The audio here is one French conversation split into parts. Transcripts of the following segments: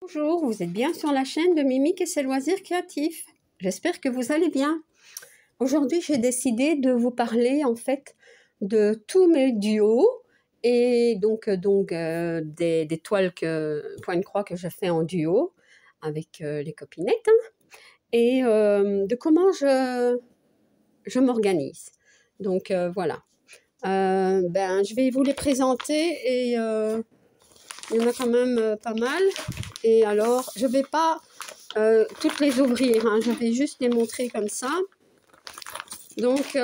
Bonjour, vous êtes bien sur la chaîne de Mimique et ses loisirs créatifs. J'espère que vous allez bien. Aujourd'hui, j'ai décidé de vous parler en fait de tous mes duos et donc des toiles point croix que je fais en duo avec les copinettes et de comment je m'organise. Donc voilà. Je vais vous les présenter et il y en a quand même pas mal. Et alors, je ne vais pas toutes les ouvrir, hein. Je vais juste les montrer comme ça. Donc,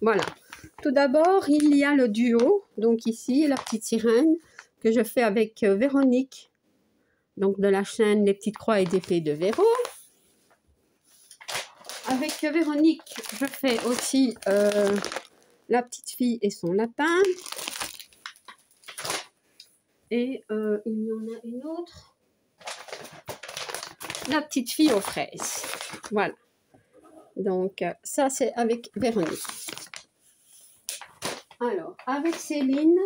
voilà. Tout d'abord, il y a le duo. Donc ici, la petite sirène que je fais avec Véronique. Donc de la chaîne Les Petites Croix et d'Épée de Véro. Avec Véronique, je fais aussi La Petite Fille et son lapin. Et il y en a une autre. La Petite Fille aux fraises. Voilà. Donc, ça, c'est avec Véronique. Alors, avec Céline,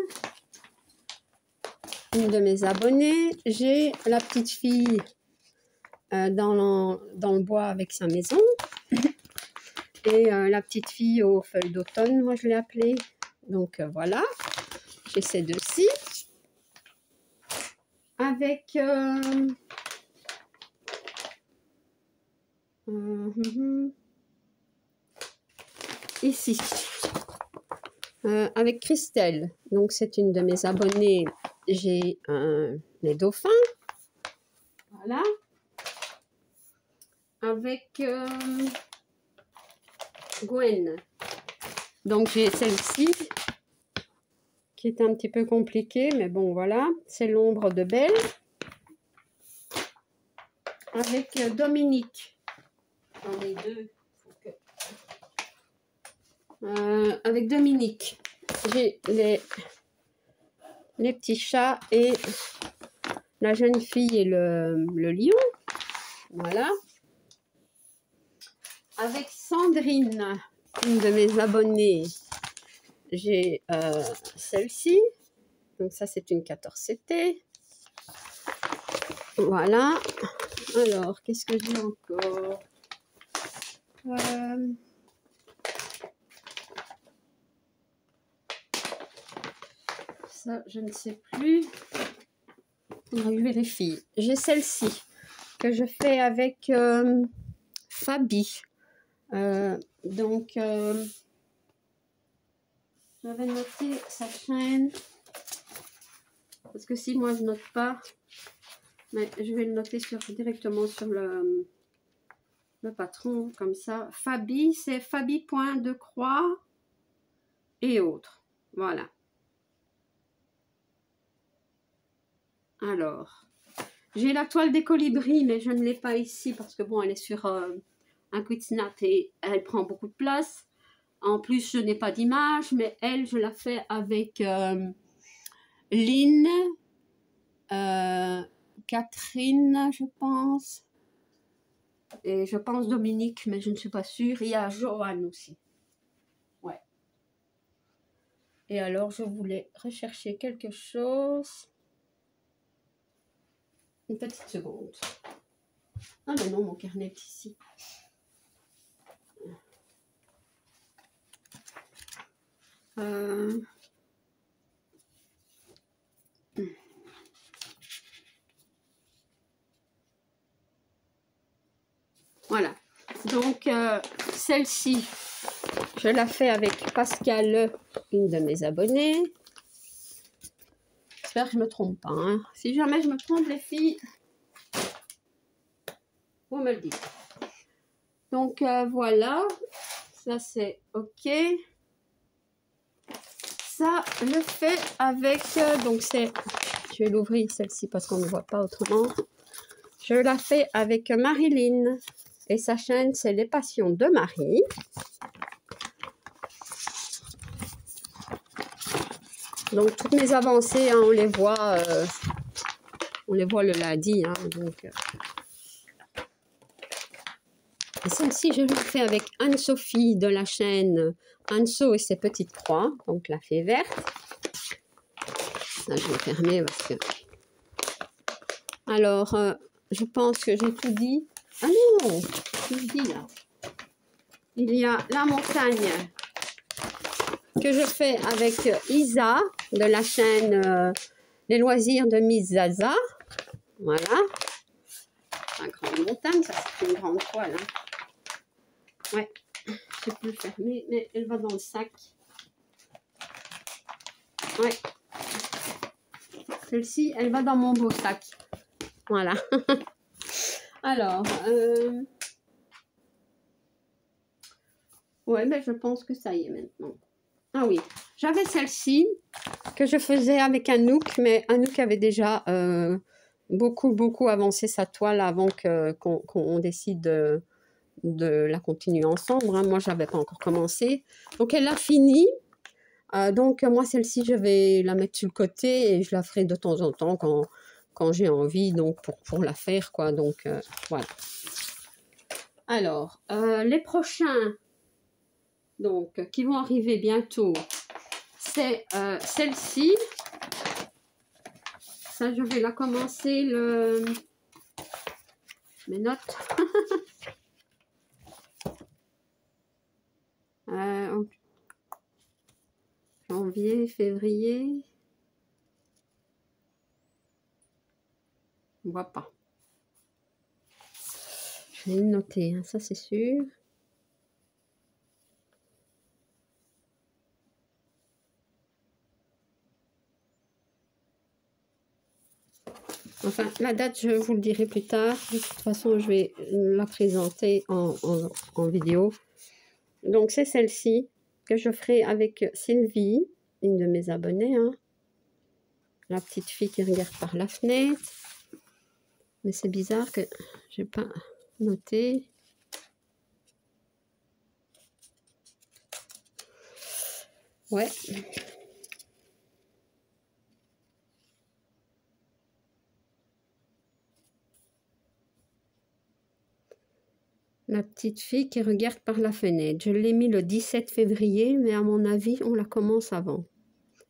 une de mes abonnées, j'ai La Petite Fille dans le bois avec sa maison. Et La Petite Fille aux feuilles d'automne, moi je l'ai appelée. Donc, voilà. J'ai ces deux-ci. Avec... ici. Avec Christelle, donc c'est une de mes abonnées, j'ai les dauphins, voilà, avec Gwen, donc j'ai celle-ci, qui est un petit peu compliquée, mais bon voilà, c'est l'ombre de Belle, avec Dominique, j'en ai deux. Avec Dominique, j'ai les petits chats et la jeune fille et le lion. Voilà. Avec Sandrine, une de mes abonnées, j'ai celle-ci. Donc ça, c'est une 14CT. Voilà. Alors, qu'est-ce que j'ai encore? Ça, je ne sais plus. Je vérifie. J'ai celle-ci que je fais avec Fabi. J'avais noté sa chaîne. Parce que si moi je note pas, mais je vais le noter directement sur le patron, comme ça. Fabi, c'est Fabi.decroix et autres. Voilà. Alors, j'ai la toile des colibris, mais je ne l'ai pas ici parce que bon, elle est sur un quick snap et elle prend beaucoup de place. En plus, je n'ai pas d'image, mais elle, je la fais avec Lynn, Catherine, je pense, et je pense Dominique, mais je ne suis pas sûre. Il y a Joanne aussi. Ouais. Et alors, je voulais rechercher quelque chose. Une petite seconde. Ah mais non, mon carnet est ici. Voilà. Donc, celle-ci, je la fais avec Pascal, une de mes abonnées. J'espère que je ne me trompe pas. Hein. Si jamais je me trompe, les filles, vous me le dites. Donc, voilà. Ça, c'est OK. Ça, je fais avec... donc, c'est... Je vais l'ouvrir, celle-ci, parce qu'on ne voit pas autrement. Je la fais avec Marilyn. Et sa chaîne, c'est Les Passions de Marie. Donc, toutes mes avancées, hein, on les voit le lundi. Hein, donc, et celle-ci, je le fais avec Anne-Sophie de la chaîne Anso et ses petites croix. Donc, la fée verte. Ça, je vais fermer parce que Alors, je pense que j'ai tout dit. Ah non, tout dit là. Il y a la montagne que je fais avec Isa de la chaîne Les Loisirs de Miss Zaza. Voilà. La grande montagne, ça c'est une grande toile. Hein. Ouais, je peux le fermer, mais elle va dans le sac. Ouais. Celle-ci, elle va dans mon beau sac. Voilà. Alors, ouais, ben je pense que ça y est maintenant. Ah oui, j'avais celle-ci que je faisais avec Anouk, mais Anouk avait déjà beaucoup avancé sa toile avant qu'on décide de la continuer ensemble. Hein. Moi, je n'avais pas encore commencé. Donc, elle a fini. Donc, moi, celle-ci, je vais la mettre sur le côté et je la ferai de temps en temps quand j'ai envie, donc pour la faire, quoi. Donc, voilà. Alors, les prochains, donc, qui vont arriver bientôt, c'est celle-ci. Ça, je vais la commencer mes notes. Janvier, février. On voit pas. Je vais le noter, hein, ça c'est sûr. Enfin, la date, je vous le dirai plus tard. De toute façon, je vais la présenter en vidéo. Donc, c'est celle-ci que je ferai avec Sylvie, une de mes abonnées. Hein. La petite fille qui regarde par la fenêtre. Mais c'est bizarre que je n'ai pas noté. Ouais. La petite fille qui regarde par la fenêtre. Je l'ai mis le 17 février, mais à mon avis, on la commence avant.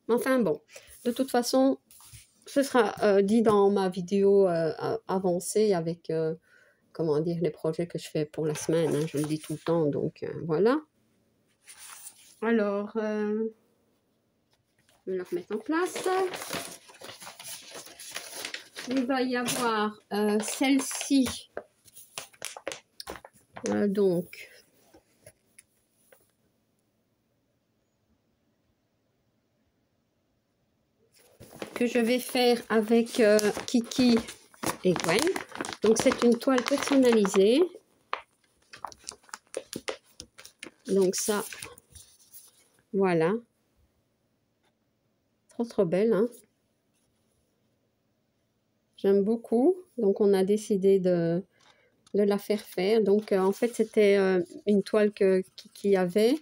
Enfin bon, de toute façon, ce sera dit dans ma vidéo avancée avec, comment dire, les projets que je fais pour la semaine. Hein, je le dis tout le temps, donc voilà. Alors, je vais la remettre en place. Il va y avoir celle-ci. Donc, que je vais faire avec Kiki et Gwen. Donc, c'est une toile personnalisée. Donc, ça, voilà. Trop belle, hein. J'aime beaucoup. Donc, on a décidé de la faire. Donc, en fait, c'était une toile que Kiki avait.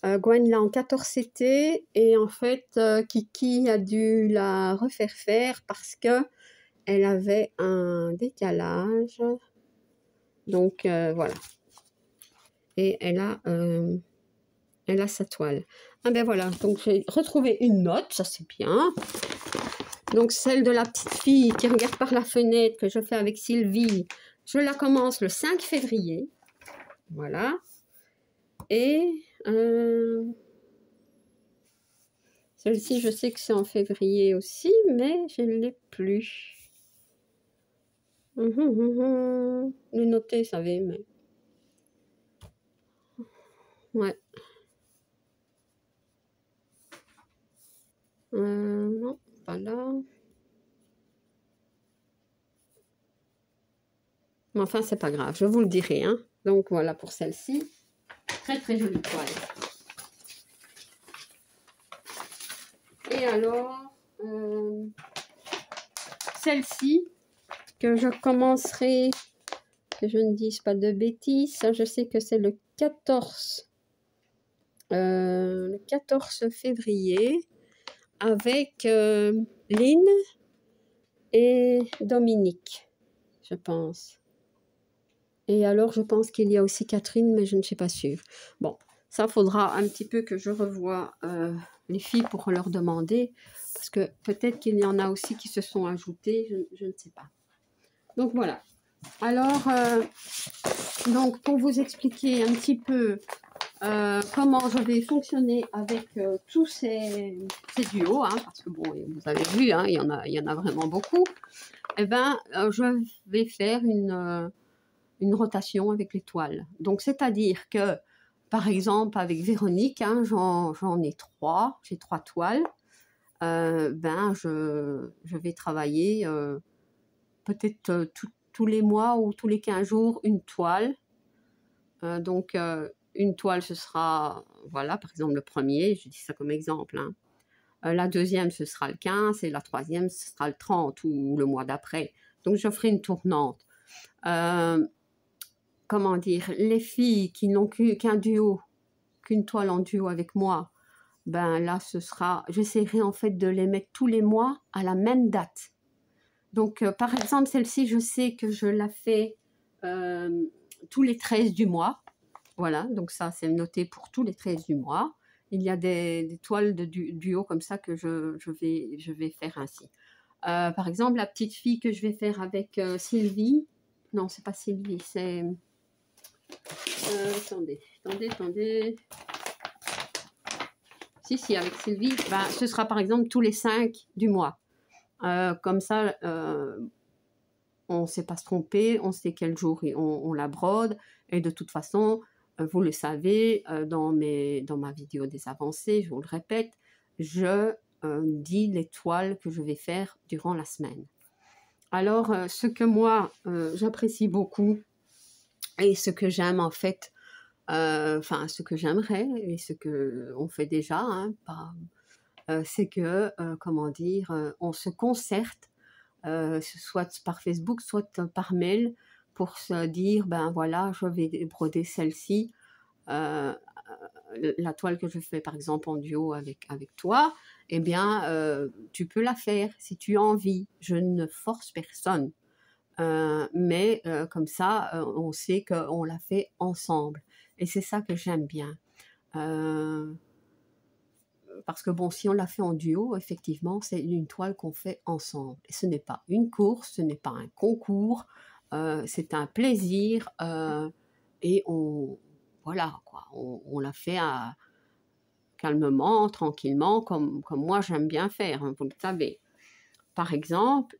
Gwen l'a en 14 CT et en fait, Kiki a dû la refaire faire parce que elle avait un décalage. Donc, voilà. Et elle a sa toile. Ah ben voilà, donc j'ai retrouvé une note, ça c'est bien. Donc, celle de la petite fille qui regarde par la fenêtre que je fais avec Sylvie, je la commence le 5 février. Voilà. Et celle-ci, je sais que c'est en février aussi, mais je ne l'ai plus. Le noter, vous savez, mais... Ouais. Non, pas là. Mais enfin, c'est pas grave, je vous le dirai. Hein. Donc, voilà pour celle-ci. Très jolie toile. Et alors, celle-ci, que je commencerai, que je ne dise pas de bêtises, ça, je sais que c'est le 14 février, avec Lynn et Dominique, je pense. Et alors, je pense qu'il y a aussi Catherine, mais je ne suis pas sûre. Bon, ça faudra un petit peu que je revoie les filles pour leur demander, parce que peut-être qu'il y en a aussi qui se sont ajoutées, je ne sais pas. Donc voilà. Alors, donc pour vous expliquer un petit peu comment je vais fonctionner avec tous ces duos, hein, parce que bon, vous avez vu, hein, il y en a vraiment beaucoup. Eh ben, je vais faire une rotation avec les toiles. Donc, c'est-à-dire que, par exemple, avec Véronique, hein, j'en ai 3, j'ai 3 toiles. Ben, je vais travailler peut-être tous les mois ou tous les 15 jours une toile. Donc, une toile, ce sera, voilà, par exemple, le premier, je dis ça comme exemple, hein. La deuxième, ce sera le 15 et la troisième, ce sera le 30 ou le mois d'après. Donc, je ferai une tournante. Comment dire, les filles qui n'ont qu'un duo, qu'une toile en duo avec moi, ben là, j'essaierai en fait de les mettre tous les mois à la même date. Donc, par exemple, celle-ci, je sais que je la fais tous les 13 du mois. Voilà, donc ça, c'est noté pour tous les 13 du mois. Il y a des toiles de duo comme ça que je vais faire ainsi. Par exemple, la petite fille que je vais faire avec Sylvie. Non, c'est pas Sylvie, c'est... attendez. Si, avec Sylvie, ben, ce sera par exemple tous les 5 du mois. Comme ça, on ne sait pas se tromper, on sait quel jour on la brode. Et de toute façon, vous le savez, dans ma vidéo des avancées, je vous le répète, je dis les toiles que je vais faire durant la semaine. Alors, ce que moi, j'apprécie beaucoup et ce que j'aime en fait, enfin, ce que j'aimerais et ce qu'on fait déjà, hein, c'est que, comment dire, on se concerte, soit par Facebook, soit par mail, pour se dire, ben voilà, je vais broder celle-ci, la toile que je fais par exemple en duo avec toi, eh bien, tu peux la faire si tu as envie. Je ne force personne. Mais comme ça, on sait qu'on l'a fait ensemble. Et c'est ça que j'aime bien. Parce que bon, si on l'a fait en duo, effectivement, c'est une toile qu'on fait ensemble. Et ce n'est pas une course, ce n'est pas un concours, c'est un plaisir. Et voilà, quoi, on l'a fait calmement, tranquillement, comme moi j'aime bien faire, hein, vous le savez. Par exemple,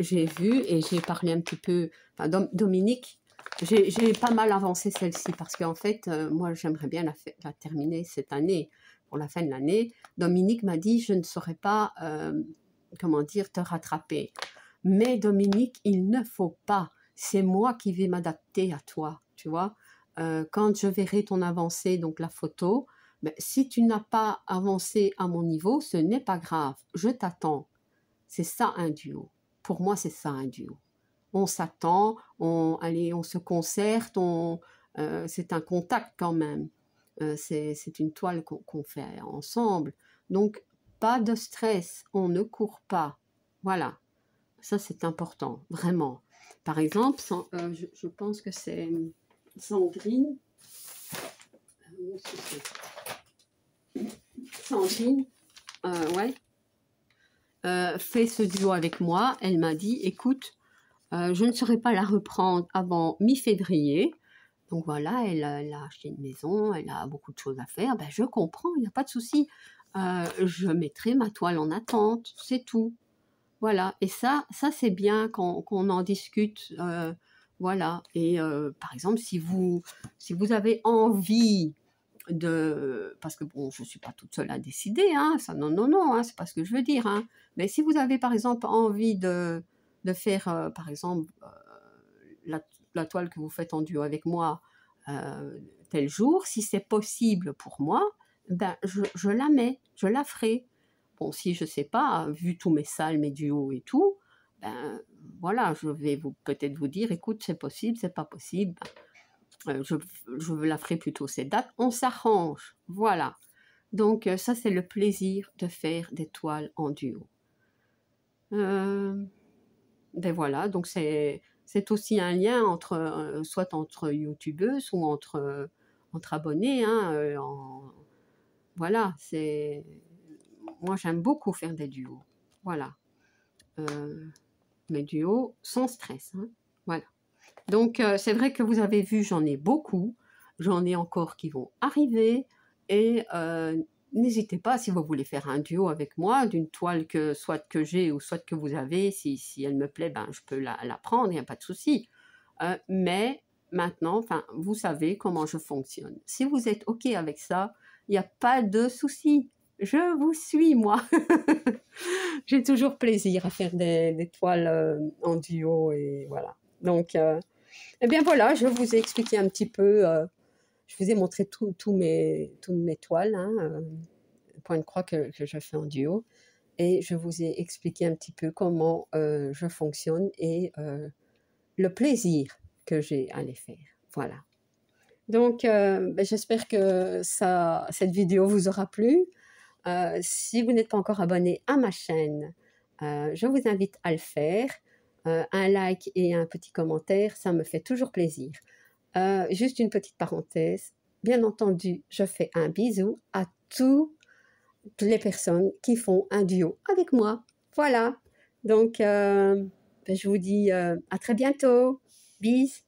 j'ai vu et j'ai parlé un petit peu, enfin, Dominique, j'ai pas mal avancé celle-ci parce qu'en fait, moi j'aimerais bien la terminer cette année, pour la fin de l'année. Dominique m'a dit, je ne saurais pas, comment dire, te rattraper. Mais Dominique, il ne faut pas, c'est moi qui vais m'adapter à toi, tu vois. Quand je verrai ton avancée, donc la photo, ben, si tu n'as pas avancé à mon niveau, ce n'est pas grave, je t'attends. C'est ça un duo. Pour moi, c'est ça un duo. On s'attend, on se concerte, c'est un contact quand même. C'est une toile qu'on fait ensemble. Donc, pas de stress, on ne court pas. Voilà, ça c'est important, vraiment. Par exemple, je pense que c'est Sandrine. Sandrine, ouais, fait ce duo avec moi. Elle m'a dit, écoute, je ne saurais pas la reprendre avant mi-février. Donc voilà, elle a acheté une maison, elle a beaucoup de choses à faire. Ben, je comprends, il n'y a pas de souci. Je mettrai ma toile en attente, c'est tout. Voilà, et ça c'est bien qu'on en discute. Voilà, et par exemple, si vous avez envie parce que bon, je ne suis pas toute seule à décider, hein, ça non, hein, c'est pas ce que je veux dire, hein. Mais si vous avez par exemple envie de faire, par exemple, la toile que vous faites en duo avec moi tel jour, si c'est possible pour moi, ben je la mets, je la ferai. Bon, si je sais pas, vu tous mes salles, mes duos et tout, ben voilà, je vais peut-être vous dire, écoute, c'est possible, c'est pas possible. Je la ferai plutôt cette date. On s'arrange, voilà. Donc ça, c'est le plaisir de faire des toiles en duo. Ben voilà, donc c'est aussi un lien entre, soit entre youtubeuses ou entre abonnés, hein, voilà, moi j'aime beaucoup faire des duos, voilà. mes duos sans stress, hein. Voilà. Donc, c'est vrai que vous avez vu, j'en ai beaucoup. J'en ai encore qui vont arriver. Et n'hésitez pas, si vous voulez faire un duo avec moi, d'une toile que soit que j'ai ou soit que vous avez, si elle me plaît, ben, je peux la prendre, il n'y a pas de souci. Mais maintenant, enfin, vous savez comment je fonctionne. Si vous êtes OK avec ça, il n'y a pas de souci. Je vous suis, moi. J'ai toujours plaisir à faire des toiles en duo et voilà. Donc, eh bien voilà, je vous ai expliqué un petit peu, je vous ai montré toutes mes toiles, hein, point de croix que je fais en duo. Et je vous ai expliqué un petit peu comment je fonctionne et le plaisir que j'ai à les faire. Voilà. Donc, ben, j'espère que cette vidéo vous aura plu. Si vous n'êtes pas encore abonné à ma chaîne, je vous invite à le faire. Un like et un petit commentaire, ça me fait toujours plaisir. Juste une petite parenthèse. Bien entendu, je fais un bisou à toutes les personnes qui font un duo avec moi. Voilà. Donc, ben, je vous dis à très bientôt. Bis.